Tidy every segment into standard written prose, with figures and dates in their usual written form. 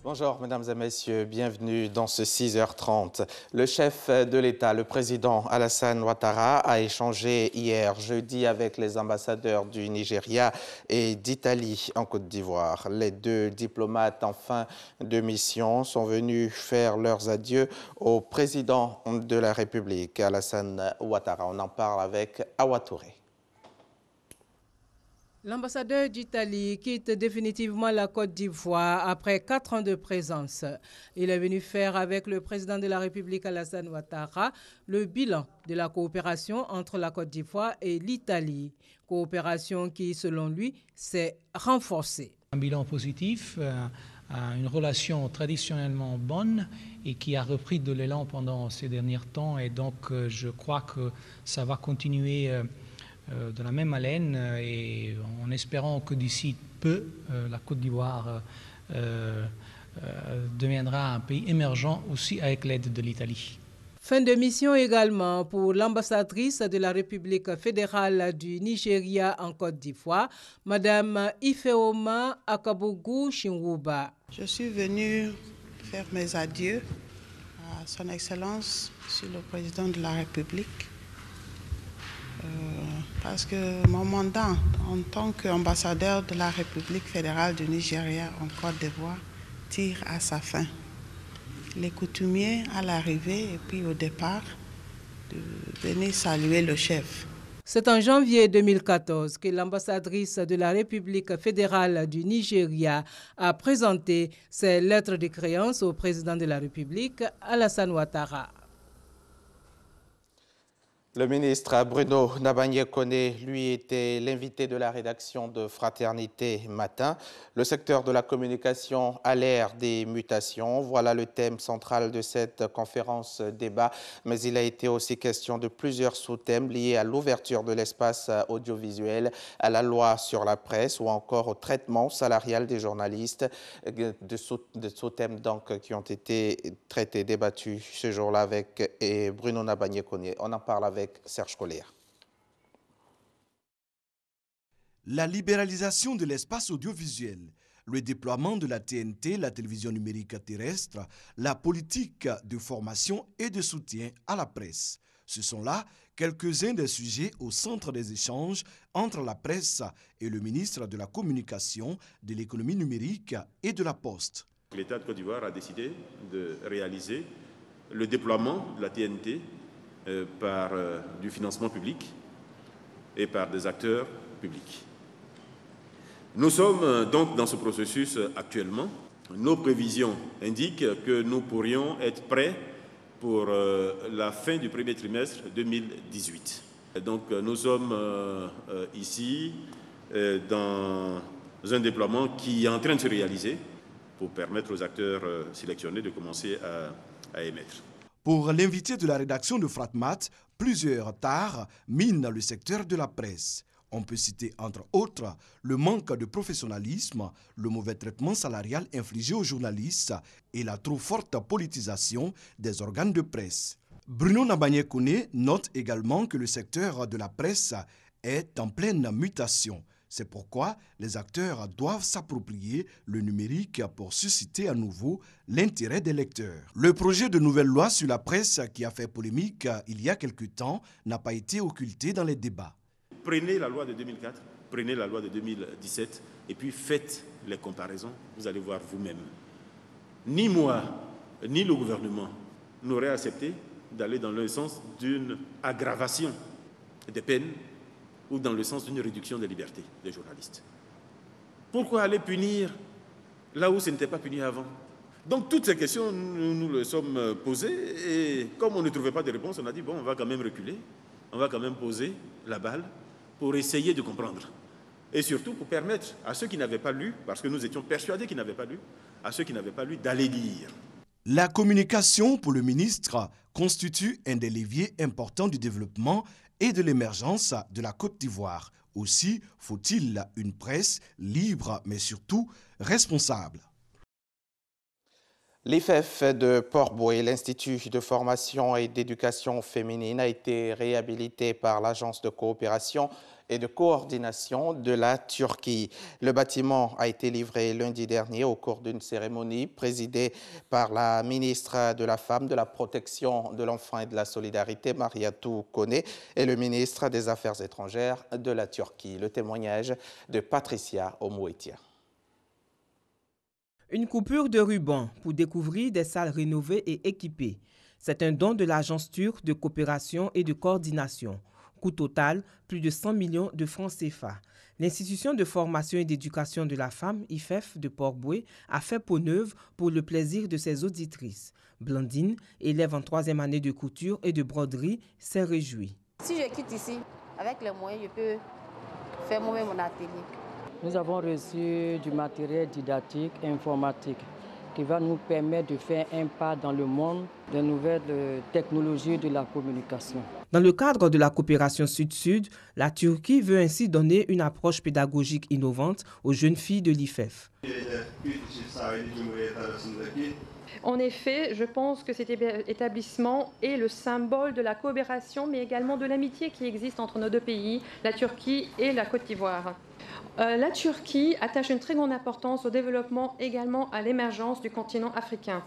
Bonjour mesdames et messieurs, bienvenue dans ce 6h30. Le chef de l'État, le président Alassane Ouattara, a échangé hier jeudi avec les ambassadeurs du Nigeria et d'Italie en Côte d'Ivoire. Les deux diplomates en fin de mission sont venus faire leurs adieux au président de la République, Alassane Ouattara. On en parle avec Awa Touré. L'ambassadeur d'Italie quitte définitivement la Côte d'Ivoire après 4 ans de présence. Il est venu faire avec le président de la République Alassane Ouattara le bilan de la coopération entre la Côte d'Ivoire et l'Italie. Coopération qui, selon lui, s'est renforcée. Un bilan positif, une relation traditionnellement bonne et qui a repris de l'élan pendant ces derniers temps. Et donc, je crois que ça va continuer de la même haleine et en espérant que d'ici peu, la Côte d'Ivoire deviendra un pays émergent aussi avec l'aide de l'Italie. Fin de mission également pour l'ambassadrice de la République fédérale du Nigeria en Côte d'Ivoire, Madame Ifeoma Akabogu Chinwuba. Je suis venue faire mes adieux à Son Excellence, Monsieur le Président de la République, parce que mon mandat en tant qu'ambassadeur de la République fédérale du Nigeria en Côte d'Ivoire tire à sa fin. Les coutumiers à l'arrivée et puis au départ de venir saluer le chef. C'est en janvier 2014 que l'ambassadrice de la République fédérale du Nigeria a présenté ses lettres de créance au président de la République, Alassane Ouattara. Le ministre Bruno Nabagné-Koné, lui, était l'invité de la rédaction de Fraternité Matin. Le secteur de la communication à l'ère des mutations. Voilà le thème central de cette conférence débat. Mais il a été aussi question de plusieurs sous-thèmes liés à l'ouverture de l'espace audiovisuel, à la loi sur la presse ou encore au traitement salarial des journalistes. De sous-thèmes donc qui ont été traités, débattus ce jour-là avec Bruno Nabagné-Koné. On en parle avec Serge Collier. La libéralisation de l'espace audiovisuel, le déploiement de la TNT, la télévision numérique terrestre, la politique de formation et de soutien à la presse. Ce sont là quelques-uns des sujets au centre des échanges entre la presse et le ministre de la Communication, de l'économie numérique et de la Poste. L'État de Côte d'Ivoire a décidé de réaliser le déploiement de la TNT par du financement public et par des acteurs publics. Nous sommes donc dans ce processus actuellement. Nos prévisions indiquent que nous pourrions être prêts pour la fin du premier trimestre 2018. Donc nous sommes ici dans un déploiement qui est en train de se réaliser pour permettre aux acteurs sélectionnés de commencer à émettre. Pour l'invité de la rédaction de Fratmat, plusieurs tares minent le secteur de la presse. On peut citer entre autres le manque de professionnalisme, le mauvais traitement salarial infligé aux journalistes et la trop forte politisation des organes de presse. Bruno Nabagné-Koné note également que le secteur de la presse est en pleine mutation. C'est pourquoi les acteurs doivent s'approprier le numérique pour susciter à nouveau l'intérêt des lecteurs. Le projet de nouvelle loi sur la presse qui a fait polémique il y a quelque temps n'a pas été occulté dans les débats. Prenez la loi de 2004, prenez la loi de 2017 et puis faites les comparaisons, vous allez voir vous-même. Ni moi, ni le gouvernement n'auraient accepté d'aller dans le sens d'une aggravation des peines ou dans le sens d'une réduction des libertés des journalistes. Pourquoi aller punir là où ce n'était pas puni avant? Donc toutes ces questions, nous les sommes posées et comme on ne trouvait pas de réponse, on a dit bon, on va quand même reculer, on va quand même poser la balle pour essayer de comprendre. Et surtout pour permettre à ceux qui n'avaient pas lu, parce que nous étions persuadés qu'ils n'avaient pas lu, à ceux qui n'avaient pas lu d'aller lire. La communication pour le ministre constitue un des leviers importants du développement et de l'émergence de la Côte d'Ivoire. Aussi faut-il une presse libre mais surtout responsable. L'IFEF de Port-Bouët, l'Institut de formation et d'éducation féminine, a été réhabilité par l'Agence de coopération et de coordination de la Turquie. Le bâtiment a été livré lundi dernier au cours d'une cérémonie présidée par la ministre de la Femme, de la Protection de l'Enfant et de la Solidarité, Mariatou Kone, et le ministre des Affaires étrangères de la Turquie. Le témoignage de Patricia Omouetia. Une coupure de ruban pour découvrir des salles rénovées et équipées. C'est un don de l'Agence turque de coopération et de coordination. Coût total, plus de 100 millions de francs CFA. L'Institution de formation et d'éducation de la femme, IFEF de Port-Bouët, a fait peau neuve pour le plaisir de ses auditrices. Blandine, élève en 3e année de couture et de broderie, s'est réjouie. Si je quitte ici, avec les moyens, je peux faire moi-même mon atelier. Nous avons reçu du matériel didactique et informatique qui va nous permettre de faire un pas dans le monde des nouvelles technologies de la communication. Dans le cadre de la coopération Sud-Sud, la Turquie veut ainsi donner une approche pédagogique innovante aux jeunes filles de l'IFEF. En effet, je pense que cet établissement est le symbole de la coopération, mais également de l'amitié qui existe entre nos deux pays, la Turquie et la Côte d'Ivoire. La Turquie attache une très grande importance au développement, également à l'émergence du continent africain.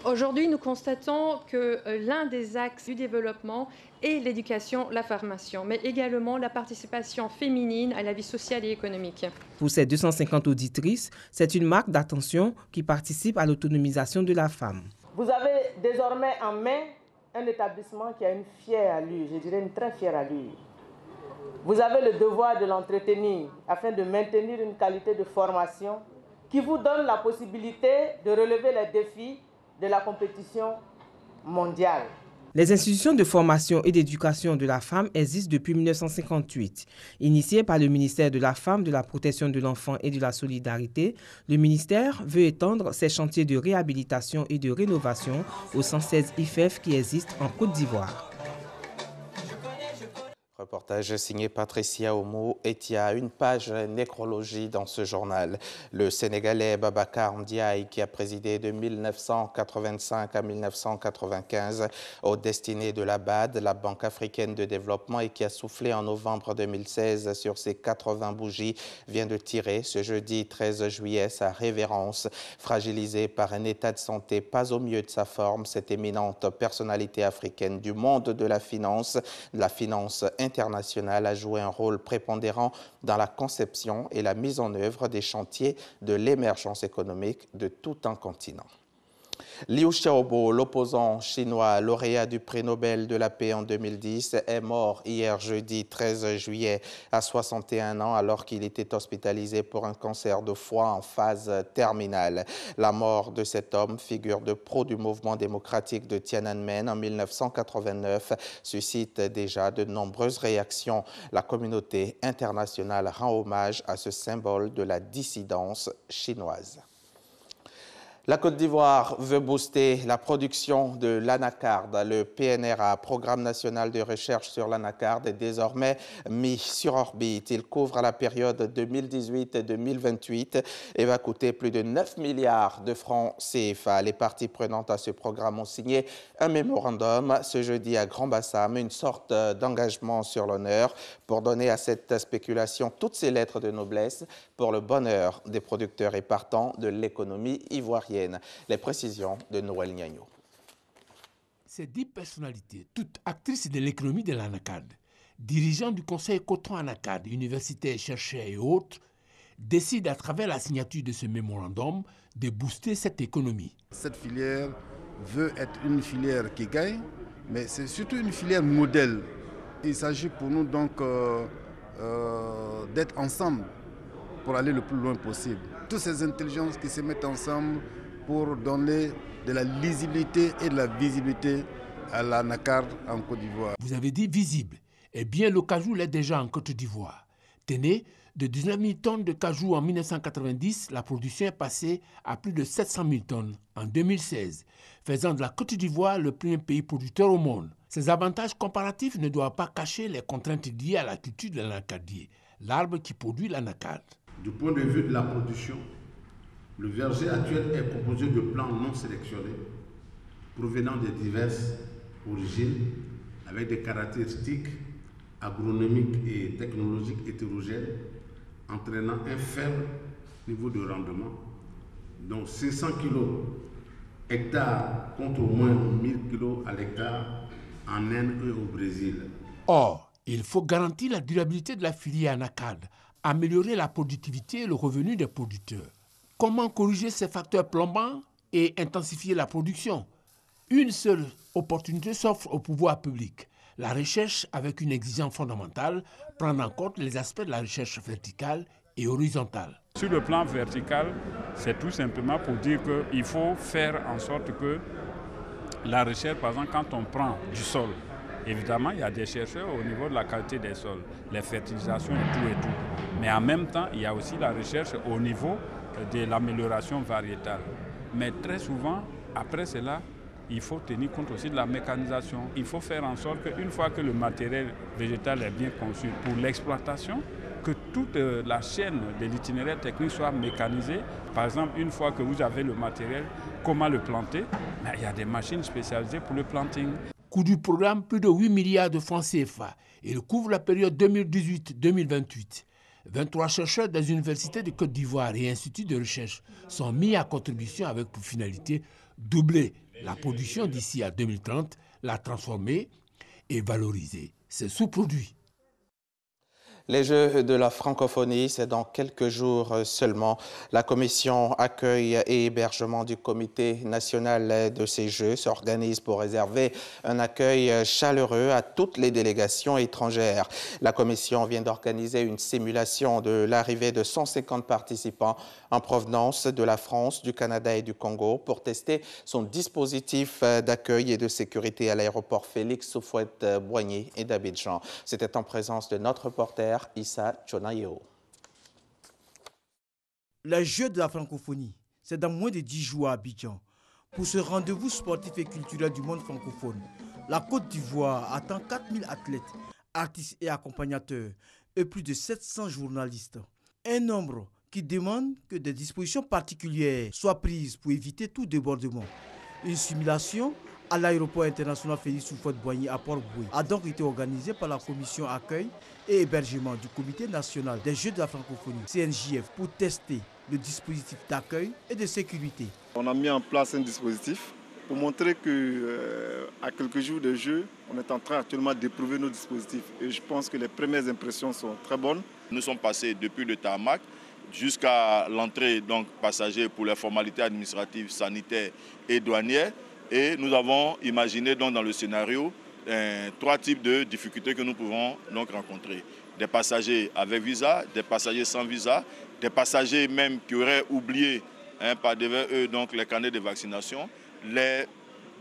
Aujourd'hui, nous constatons que l'un des axes du développement est l'éducation, la formation, mais également la participation féminine à la vie sociale et économique. Pour ces 250 auditrices, c'est une marque d'attention qui participe à l'autonomisation de la femme. Vous avez désormais en main un établissement qui a une fière allure, je dirais une très fière allure. Vous avez le devoir de l'entretenir afin de maintenir une qualité de formation qui vous donne la possibilité de relever les défis de la compétition mondiale. Les institutions de formation et d'éducation de la femme existent depuis 1958. Initiées par le ministère de la Femme, de la Protection de l'Enfant et de la Solidarité, le ministère veut étendre ses chantiers de réhabilitation et de rénovation aux 116 IFEF qui existent en Côte d'Ivoire. Reportage signé Patricia Omouetia, une page nécrologie dans ce journal. Le Sénégalais Babacar Ndiaye, qui a présidé de 1985 à 1995 aux destinées de la BAD, la Banque africaine de développement, et qui a soufflé en novembre 2016 sur ses 80 bougies, vient de tirer ce jeudi 13 juillet sa révérence. Fragilisé par un état de santé pas au mieux de sa forme, cette éminente personnalité africaine du monde de la finance internationale a joué un rôle prépondérant dans la conception et la mise en œuvre des chantiers de l'émergence économique de tout un continent. Liu Xiaobo, l'opposant chinois lauréat du prix Nobel de la paix en 2010, est mort hier jeudi 13 juillet à 61 ans alors qu'il était hospitalisé pour un cancer de foie en phase terminale. La mort de cet homme, figure de proue du mouvement démocratique de Tiananmen en 1989, suscite déjà de nombreuses réactions. La communauté internationale rend hommage à ce symbole de la dissidence chinoise. La Côte d'Ivoire veut booster la production de l'anacarde. Le PNRA, Programme national de recherche sur l'anacarde, est désormais mis sur orbite. Il couvre la période 2018-2028 et va coûter plus de 9 milliards de francs CFA. Les parties prenantes à ce programme ont signé un mémorandum ce jeudi à Grand-Bassam, une sorte d'engagement sur l'honneur pour donner à cette spéculation toutes ses lettres de noblesse pour le bonheur des producteurs et partants de l'économie ivoirienne. Les précisions de Noël Niagno. Ces 10 personnalités, toutes actrices de l'économie de l'anacarde, dirigeants du conseil coton anacarde, universitaires, chercheurs et autres, décident à travers la signature de ce mémorandum de booster cette économie. Cette filière veut être une filière qui gagne, mais c'est surtout une filière modèle. Il s'agit pour nous donc d'être ensemble pour aller le plus loin possible. Toutes ces intelligences qui se mettent ensemble pour donner de la lisibilité et de la visibilité à l'anacarde en Côte d'Ivoire. Vous avez dit visible. Eh bien, le cajou l'est déjà en Côte d'Ivoire. Tenez, de 19 000 tonnes de cajou en 1990, la production est passée à plus de 700 000 tonnes en 2016, faisant de la Côte d'Ivoire le premier pays producteur au monde. Ces avantages comparatifs ne doivent pas cacher les contraintes liées à la culture de l'anacardier, l'arbre qui produit l'anacarde. Du point de vue de la production, Le verger actuel est composé de plants non sélectionnés provenant de diverses origines avec des caractéristiques agronomiques et technologiques hétérogènes entraînant un faible niveau de rendement, dont 500 kg hectare contre au moins 1000 kg à l'hectare en Inde et au Brésil. Or, il faut garantir la durabilité de la filière anacarde, améliorer la productivité et le revenu des producteurs. Comment corriger ces facteurs plombants et intensifier la production? Une seule opportunité s'offre au pouvoir public. La recherche avec une exigence fondamentale, prendre en compte les aspects de la recherche verticale et horizontale. Sur le plan vertical, c'est tout simplement pour dire qu'il faut faire en sorte que la recherche, par exemple, quand on prend du sol, évidemment, il y a des chercheurs au niveau de la qualité des sols, les fertilisations et tout. Mais en même temps, il y a aussi la recherche au niveau de l'amélioration variétale. Mais très souvent, après cela, il faut tenir compte aussi de la mécanisation. Il faut faire en sorte qu'une fois que le matériel végétal est bien conçu pour l'exploitation, que toute la chaîne de l'itinéraire technique soit mécanisée. Par exemple, une fois que vous avez le matériel, comment le planter? Il y a des machines spécialisées pour le planting. Coût du programme, plus de 8 milliards de francs CFA. Il couvre la période 2018-2028. 23 chercheurs des universités de Côte d'Ivoire et instituts de recherche sont mis à contribution avec pour finalité doubler la production d'ici à 2030, la transformer et valoriser ses sous-produits. Les Jeux de la francophonie, c'est dans quelques jours seulement. La commission accueil et hébergement du comité national de ces Jeux s'organise pour réserver un accueil chaleureux à toutes les délégations étrangères. La commission vient d'organiser une simulation de l'arrivée de 150 participants en provenance de la France, du Canada et du Congo pour tester son dispositif d'accueil et de sécurité à l'aéroport Félix Houphouët-Boigny et d'Abidjan. C'était en présence de notre reporter Issa Chonayeo. Les Jeux de la francophonie, c'est dans moins de 10 jours à Abidjan. Pour ce rendez-vous sportif et culturel du monde francophone, la Côte d'Ivoire attend 4000 athlètes, artistes et accompagnateurs et plus de 700 journalistes. Un nombre qui demande que des dispositions particulières soient prises pour éviter tout débordement. Une simulation à l'aéroport international Félix Houphouët-Boigny à Port-Boué a donc été organisée par la commission accueil et hébergement du comité national des Jeux de la francophonie, CNJF, pour tester le dispositif d'accueil et de sécurité. On a mis en place un dispositif pour montrer qu'à quelques jours de Jeux, on est en train actuellement d'éprouver nos dispositifs. Et je pense que les premières impressions sont très bonnes. Nous sommes passés depuis le tarmac jusqu'à l'entrée donc passager pour les formalités administratives, sanitaires et douanières. Et nous avons imaginé donc dans le scénario 3 types de difficultés que nous pouvons donc rencontrer. Des passagers avec visa, des passagers sans visa, des passagers même qui auraient oublié par devant eux donc les carnets de vaccination, les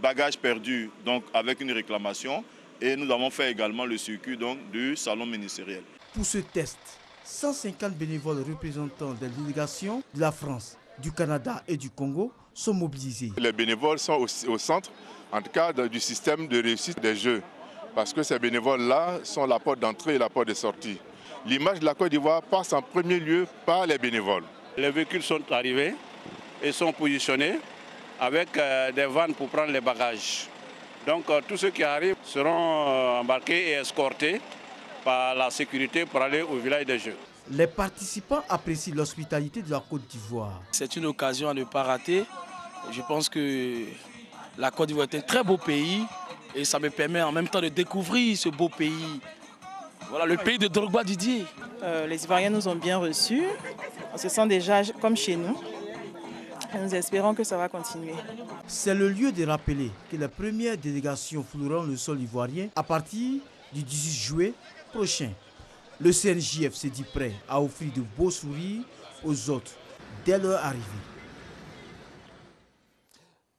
bagages perdus donc avec une réclamation. Et nous avons fait également le circuit donc du salon ministériel. Pour ce test, 150 bénévoles représentants des délégations de la France, du Canada et du Congo sont mobilisés. Les bénévoles sont au centre, en tout cas du système de réussite des Jeux, parce que ces bénévoles-là sont la porte d'entrée et la porte de sortie. L'image de la Côte d'Ivoire passe en premier lieu par les bénévoles. Les véhicules sont arrivés et sont positionnés avec des vannes pour prendre les bagages. Donc tous ceux qui arrivent seront embarqués et escortés par la sécurité pour aller au village des Jeux. Les participants apprécient l'hospitalité de la Côte d'Ivoire. C'est une occasion à ne pas rater. Je pense que la Côte d'Ivoire est un très beau pays et ça me permet en même temps de découvrir ce beau pays. Voilà, le pays de Drogba Didier. Les Ivoiriens nous ont bien reçus. On se sent déjà comme chez nous. Et nous espérons que ça va continuer. C'est le lieu de rappeler que les premières délégations fouleront le sol ivoirien à partir du 18 juillet prochain. Le CNJF s'est dit prêt à offrir de beaux sourires aux autres dès leur arrivée.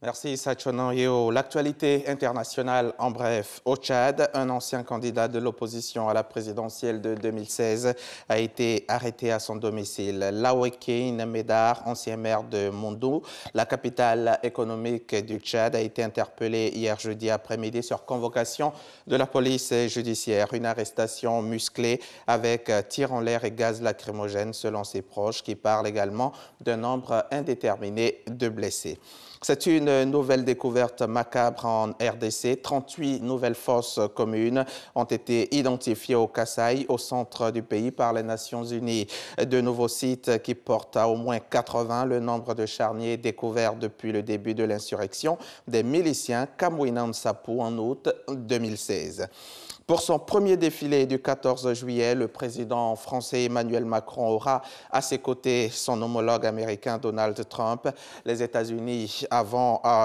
Merci Sachonan Yeo. L'actualité internationale en bref. Au Tchad, un ancien candidat de l'opposition à la présidentielle de 2016 a été arrêté à son domicile. Laweke Medar, ancien maire de Mondou, la capitale économique du Tchad, a été interpellé hier jeudi après-midi sur convocation de la police judiciaire. Une arrestation musclée avec tir en l'air et gaz lacrymogène selon ses proches, qui parlent également d'un nombre indéterminé de blessés. C'est une nouvelle découverte macabre en RDC. 38 nouvelles fosses communes ont été identifiées au Kasaï, au centre du pays, par les Nations Unies. De nouveaux sites qui portent à au moins 80 le nombre de charniers découverts depuis le début de l'insurrection des miliciens Kamwina Nsapu en août 2016. Pour son premier défilé du 14 juillet, le président français Emmanuel Macron aura à ses côtés son homologue américain Donald Trump. Les États-Unis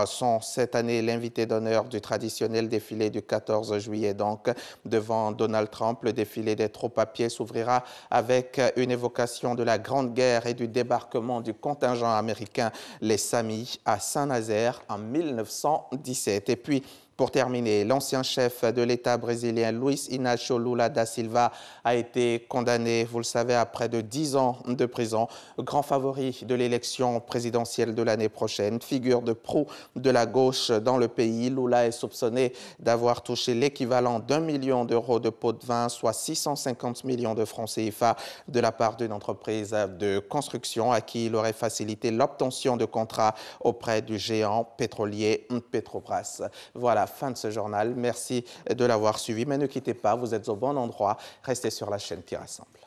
sont cette année l'invité d'honneur du traditionnel défilé du 14 juillet. Donc, devant Donald Trump, le défilé des troupes à pied s'ouvrira avec une évocation de la Grande Guerre et du débarquement du contingent américain, les Samis, à Saint-Nazaire en 1917. Et puis, pour terminer, l'ancien chef de l'État brésilien Luiz Inácio Lula da Silva a été condamné, vous le savez, à près de 10 ans de prison. Grand favori de l'élection présidentielle de l'année prochaine, figure de proue de la gauche dans le pays, Lula est soupçonné d'avoir touché l'équivalent d'1 million d'euros de pots de vin, soit 650 millions de francs CFA, de la part d'une entreprise de construction à qui il aurait facilité l'obtention de contrats auprès du géant pétrolier Petrobras. Voilà. Fin de ce journal. Merci de l'avoir suivi, mais ne quittez pas, vous êtes au bon endroit. Restez sur la chaîne qui rassemble.